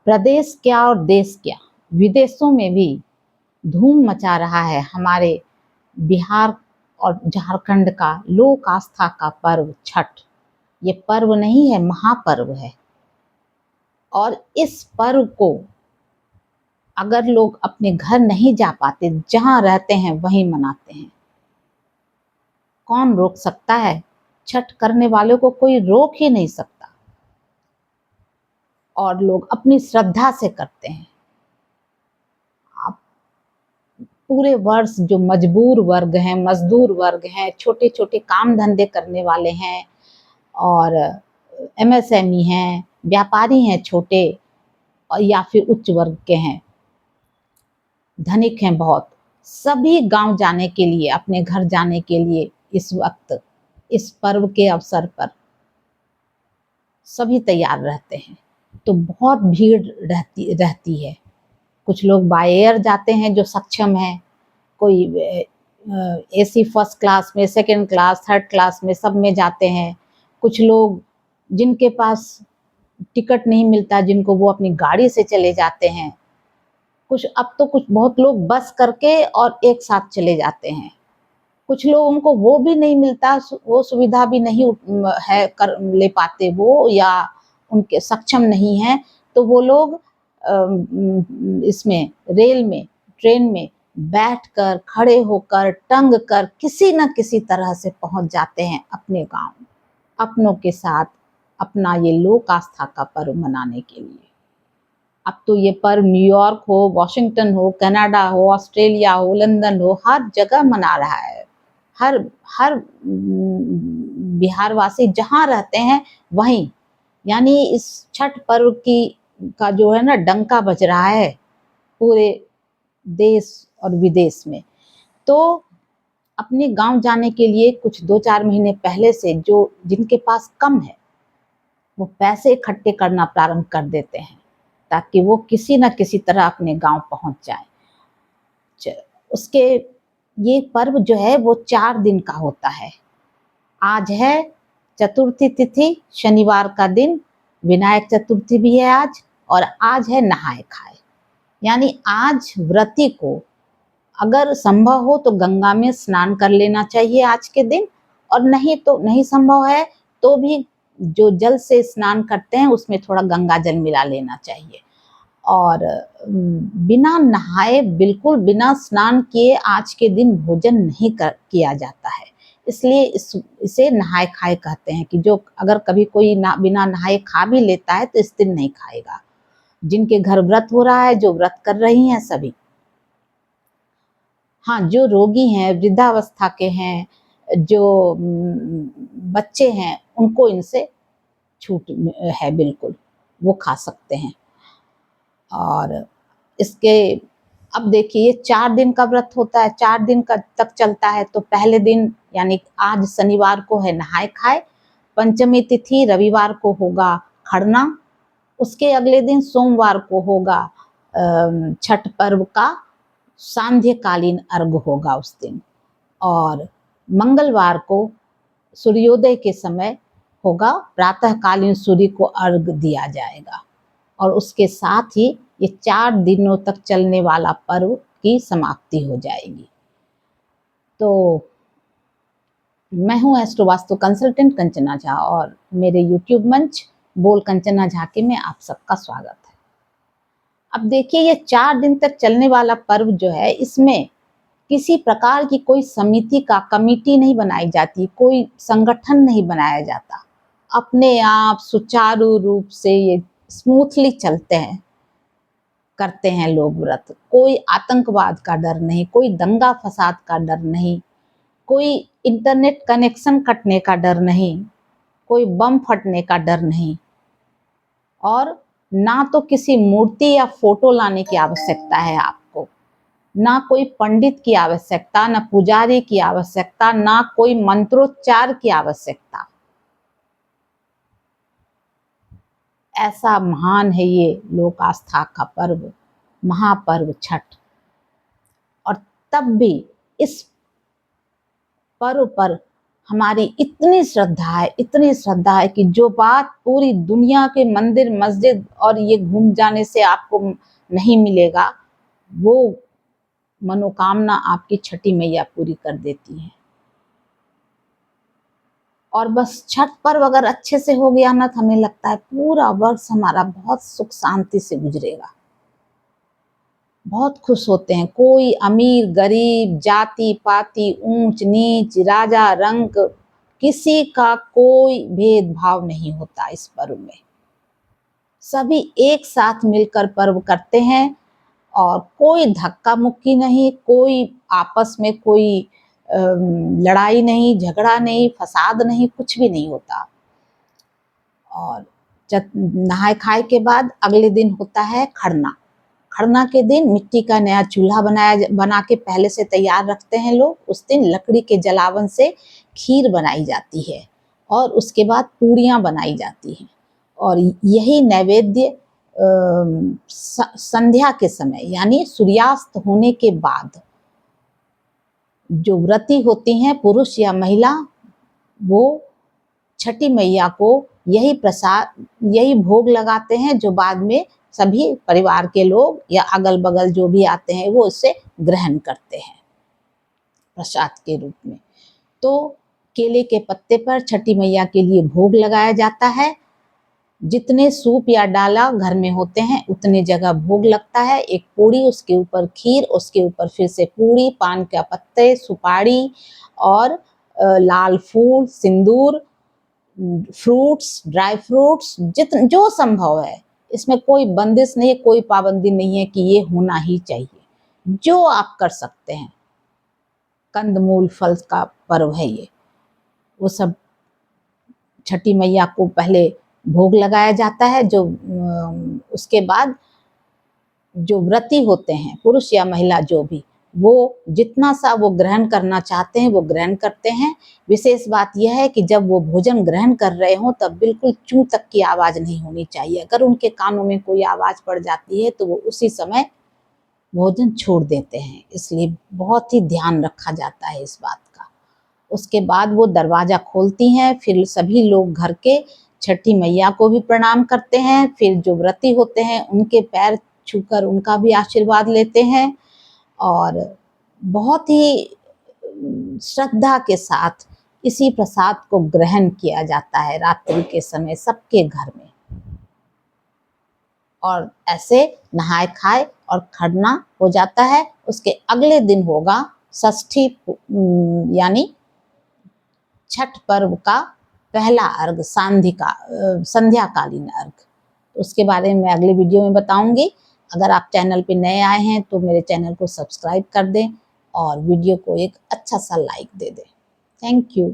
प्रदेश क्या और देश क्या, विदेशों में भी धूम मचा रहा है हमारे बिहार और झारखंड का लोक आस्था का पर्व छठ। ये पर्व नहीं है, महापर्व है। और इस पर्व को अगर लोग अपने घर नहीं जा पाते, जहाँ रहते हैं वहीं मनाते हैं। कौन रोक सकता है? छठ करने वालों को कोई रोक ही नहीं सकता। और लोग अपनी श्रद्धा से करते हैं। आप पूरे वर्ष जो मजबूर वर्ग हैं, मजदूर वर्ग हैं, छोटे छोटे काम धंधे करने वाले हैं और एमएसएमई हैं, व्यापारी हैं छोटे और या फिर उच्च वर्ग के हैं, धनिक हैं बहुत, सभी गांव जाने के लिए, अपने घर जाने के लिए इस वक्त, इस पर्व के अवसर पर सभी तैयार रहते हैं। तो बहुत भीड़ रहती है। कुछ लोग बाय एयर जाते हैं जो सक्षम है, कोई एसी फर्स्ट क्लास में, सेकंड क्लास, थर्ड क्लास में, सब में जाते हैं। कुछ लोग जिनके पास टिकट नहीं मिलता, जिनको वो अपनी गाड़ी से चले जाते हैं। अब तो कुछ बहुत लोग बस करके और एक साथ चले जाते हैं। कुछ लोगों को वो भी नहीं मिलता, वो सुविधा भी नहीं है कर ले पाते वो, या उनके सक्षम नहीं है, तो वो लोग इसमें रेल में, ट्रेन में बैठकर, खड़े होकर, टंग कर किसी न किसी तरह से पहुंच जाते हैं अपने गांव, अपनों के साथ अपना ये लोक आस्था का पर्व मनाने के लिए। अब तो ये पर्व न्यूयॉर्क हो, वॉशिंगटन हो, कनाडा हो, ऑस्ट्रेलिया हो, लंदन हो, हर जगह मना रहा है। हर बिहारवासी जहाँ रहते हैं वहीं, यानी इस छठ पर्व का जो है ना, डंका बज रहा है पूरे देश और विदेश में। तो अपने गांव जाने के लिए कुछ 2-4 महीने पहले से जिनके पास कम है, वो पैसे इकट्ठे करना प्रारंभ कर देते हैं ताकि वो किसी न किसी तरह अपने गांव पहुंच जाए। उसके ये पर्व जो है वो 4 दिन का होता है। आज है चतुर्थी तिथि, शनिवार का दिन, विनायक चतुर्थी भी है आज, और आज है नहाए खाए। यानी आज व्रती को अगर संभव हो तो गंगा में स्नान कर लेना चाहिए आज के दिन, और नहीं संभव है तो भी जो जल से स्नान करते हैं उसमें थोड़ा गंगा जल मिला लेना चाहिए। और बिना नहाए, बिल्कुल बिना स्नान किए आज के दिन भोजन नहीं किया जाता है। इसलिए इसे नहाए खाए कहते हैं कि जो अगर कभी कोई बिना नहाए खा भी लेता है तो इस दिन नहीं खाएगा। जिनके घर व्रत हो रहा है, जो व्रत कर रही हैं सभी। हाँ, जो रोगी हैं, वृद्धावस्था के हैं, जो बच्चे हैं, उनको इनसे छूट है, बिल्कुल वो खा सकते हैं। और इसके अब देखिए, ये 4 दिन का व्रत होता है, 4 दिन का तक चलता है। तो पहले दिन यानी आज शनिवार को है नहाए खाए, पंचमी तिथि रविवार को होगा खरना, उसके अगले दिन सोमवार को होगा छठ पर्व का सांध्यकालीन अर्घ होगा उस दिन, और मंगलवार को सूर्योदय के समय होगा, प्रातःकालीन सूर्य को अर्घ दिया जाएगा। और उसके साथ ही ये 4 दिनों तक चलने वाला पर्व की समाप्ति हो जाएगी। तो मैं हूँ एस्ट्रो वास्तु कंसल्टेंट कंचना झा, और मेरे यूट्यूब मंच बोल कंचना झा के में आप सबका स्वागत है। अब देखिए, ये 4 दिन तक चलने वाला पर्व जो है, इसमें किसी प्रकार की कोई समिति का कमेटी नहीं बनाई जाती, कोई संगठन नहीं बनाया जाता। अपने आप सुचारू रूप से ये स्मूथली चलते हैं, करते हैं लोग व्रत। कोई आतंकवाद का डर नहीं, कोई दंगा फसाद का डर नहीं, कोई इंटरनेट कनेक्शन कटने का डर नहीं, कोई बम फटने का डर नहीं, और ना तो किसी मूर्ति या फोटो लाने की आवश्यकता है आपको, ना कोई पंडित की आवश्यकता, ना पुजारी की आवश्यकता, ना कोई मंत्रोच्चार की आवश्यकता। ऐसा महान है ये लोक आस्था का पर्व, महापर्व छठ। और तब भी इस पर्व पर हमारी इतनी श्रद्धा है कि जो बात पूरी दुनिया के मंदिर मस्जिद और ये घूम जाने से आपको नहीं मिलेगा, वो मनोकामना आपकी छठी मैया पूरी कर देती है। और बस छठ पर्व अगर अच्छे से हो गया ना, तो हमें लगता है पूरा वर्ष हमारा बहुत सुख शांति से गुजरेगा। बहुत खुश होते हैं, कोई अमीर गरीब, जाति पाति, ऊंच नीच, राजा रंक, किसी का कोई भेदभाव नहीं होता इस पर्व में। सभी एक साथ मिलकर पर्व करते हैं और कोई धक्का मुक्की नहीं, कोई आपस में कोई लड़ाई नहीं, झगड़ा नहीं, फसाद नहीं, कुछ भी नहीं होता। और नहाए खाए के बाद अगले दिन होता है खरना। खरना के दिन मिट्टी का नया चूल्हा बना के पहले से तैयार रखते हैं लोग। उस दिन लकड़ी के जलावन से खीर बनाई जाती है और उसके बाद पूड़ियाँ बनाई जाती हैं और यही नैवेद्य संध्या के समय यानी सूर्यास्त होने के बाद जो व्रती होती हैं, पुरुष या महिला, वो छठी मैया को यही प्रसाद, यही भोग लगाते हैं, जो बाद में सभी परिवार के लोग या अगल बगल जो भी आते हैं वो इसे ग्रहण करते हैं प्रसाद के रूप में। तो केले के पत्ते पर छठी मैया के लिए भोग लगाया जाता है। जितने सूप या डाला घर में होते हैं उतने जगह भोग लगता है। एक पूड़ी, उसके ऊपर खीर, उसके ऊपर फिर से पूड़ी, पान का पत्ते, सुपारी और लाल फूल, सिंदूर, फ्रूट्स, ड्राई फ्रूट्स, जो संभव है। इसमें कोई बंदिश नहीं है, कोई पाबंदी नहीं है कि ये होना ही चाहिए। जो आप कर सकते हैं। कंदमूल फल का पर्व है ये। वो सब छठी मैया को पहले भोग लगाया जाता है, जो उसके बाद जो व्रती होते हैं, पुरुष या महिला जो भी, वो जितना सा वो ग्रहण करना चाहते हैं वो ग्रहण करते हैं। विशेष बात यह है कि जब वो भोजन ग्रहण कर रहे हों तब बिल्कुल चूं तक की आवाज़ नहीं होनी चाहिए। अगर उनके कानों में कोई आवाज़ पड़ जाती है तो वो उसी समय भोजन छोड़ देते हैं। इसलिए बहुत ही ध्यान रखा जाता है इस बात का। उसके बाद वो दरवाज़ा खोलती हैं, फिर सभी लोग घर के छठी मैया को भी प्रणाम करते हैं। फिर जो व्रती होते हैं उनके पैर छूकर उनका भी आशीर्वाद लेते हैं और बहुत ही श्रद्धा के साथ इसी प्रसाद को ग्रहण किया जाता है रात्रि के समय सबके घर में। और ऐसे नहाए खाए और खरना हो जाता है। उसके अगले दिन होगा षष्ठी यानी छठ पर्व का पहला अर्घ, संध्याकालीन अर्घ। उसके बारे में अगले वीडियो में बताऊंगी। अगर आप चैनल पे नए आए हैं तो मेरे चैनल को सब्सक्राइब कर दें और वीडियो को एक अच्छा सा लाइक दे दें। Thank you.